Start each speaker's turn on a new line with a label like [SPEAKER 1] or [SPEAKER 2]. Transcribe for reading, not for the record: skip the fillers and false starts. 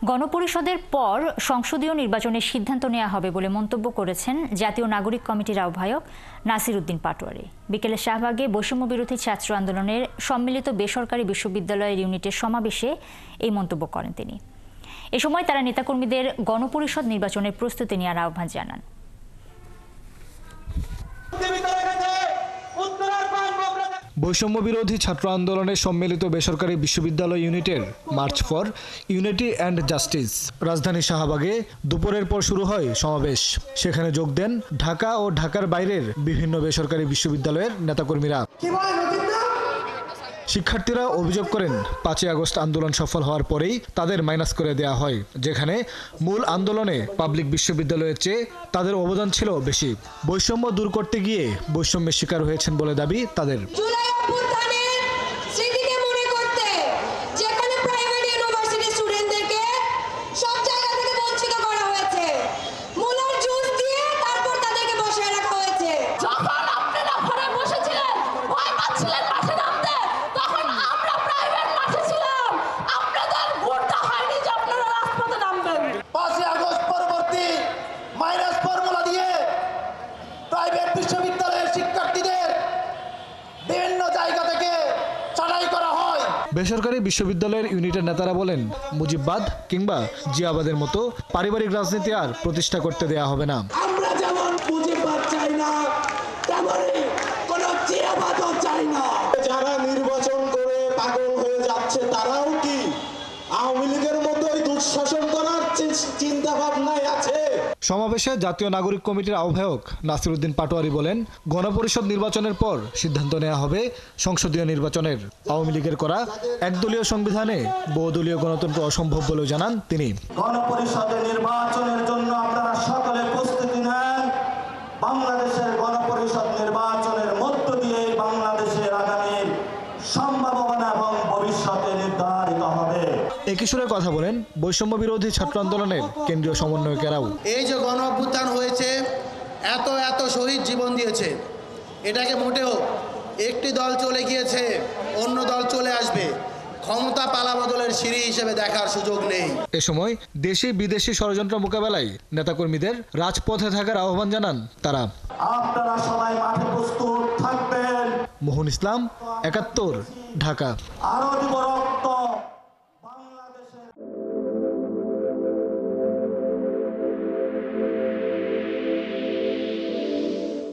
[SPEAKER 1] গণপরিষদের পর সংসদীয় নির্বাচনের সিদ্ধান্ত নেওয়া হবে বলে মন্তব্য করেছেন জাতীয় নাগরিক কমিটির আহ্বায়ক নাসির উদ্দিন পাটোয়ারি। বিকেলে শাহবাগে বৈষম্য বিরোধী ছাত্র আন্দোলনের সম্মিলিত বেসরকারি বিশ্ববিদ্যালয়ের ইউনিটের সমাবেশে এই মন্তব্য করেন তিনি। এ সময় তারা নেতাকর্মীদের গণপরিষদ নির্বাচনের প্রস্তুতি নেওয়ার আহ্বান জানান।
[SPEAKER 2] বৈষম্য বিরোধী ছাত্র আন্দোলনের সম্মিলিত বেসরকারি বিশ্ববিদ্যালয় ইউনিটের March for unity and justice রাজধানী শাহবাগে দুপুরের পর শুরু হয় সমাবেশ। সেখানে যোগ দেন ঢাকা ও ঢাকার বাইরের বিভিন্ন বেসরকারি বিশ্ববিদ্যালয়ের নেতাকর্মীরা। শিক্ষার্থীরা অভিযোগ করেন 5ই আগস্ট আন্দোলন সফল হওয়ার পরেই তাদের মাইনাস করে দেওয়া হয়, যেখানে মূল আন্দোলনে পাবলিক বিশ্ববিদ্যালয়ের চেয়ে তাদের অবদান ছিল বেশি। বৈষম্য দূর করতে গিয়ে বৈষম্যের শিকার হয়েছেন বলে দাবি তাদের। বেসরকারি বিশ্ববিদ্যালয়ের ইউনিটের নেতারা বলেন, মুজিববাদ কিংবা জিয়াবাদের মতো পারিবারিক রাজনীতি আর প্রতিষ্ঠা করতে দেয়া হবে না।
[SPEAKER 3] আমরা যেমন মুজিববাদ চাই না, তেমনি কোনো জিয়াবাদও চাই না। যারা নির্বাচন করে পাগল হয়ে যাচ্ছে তারাও কি আওয়ামী লীগের মতোই দুঃশাসন করার চিন্তা ভাবনায় আছে?
[SPEAKER 2] সমাবেশে জাতীয় নাগরিক কমিটির আহ্বায়ক নাসির উদ্দিন পাটোয়ারি বলেন, গণপরিষদ নির্বাচনের পর সিদ্ধান্ত নেওয়া হবে সংসদীয় নির্বাচনের। আওয়ামী লীগের করা একদলীয় সংবিধানে বহুদলীয় গণতন্ত্র অসম্ভব বলেও জানান তিনি।
[SPEAKER 3] গণপরিষদের নির্বাচনের জন্য আপনারা সকলে প্রস্তুতি নেন। বাংলাদেশের গণপরিষদ নির্বাচনের মধ্য দিয়ে বাংলাদেশের আগামীর সম্ভাবনা এবং ভবিষ্যতে নির্ধারিত হবে।
[SPEAKER 2] একই সুরে কথা বলেন বৈষম্য বিরোধী ছাত্র আন্দোলনের কেন্দ্রীয় সমন্বয়কেরাও।
[SPEAKER 4] এই যে গণ অভ্যুত্থান হয়েছে, এত শহীদ জীবন দিয়েছে, এটাকে মোটেও একটি দল চলে গিয়েছে অন্য দল চলে আসবে ক্ষমতা পালাবদলের সিঁড়ি হিসেবে দেখার সুযোগ নেই।
[SPEAKER 2] এ সময় দেশি বিদেশি ষড়যন্ত্র মোকাবেলায় নেতাকর্মীদের রাজপথে থাকার আহ্বান জানান তারা।
[SPEAKER 3] আপনারা সবাই মাঠে প্রস্তুত থাকবেন।
[SPEAKER 2] মোহন ইসলাম, ৭১, ঢাকা।
[SPEAKER 3] আরো দিব রক্ত।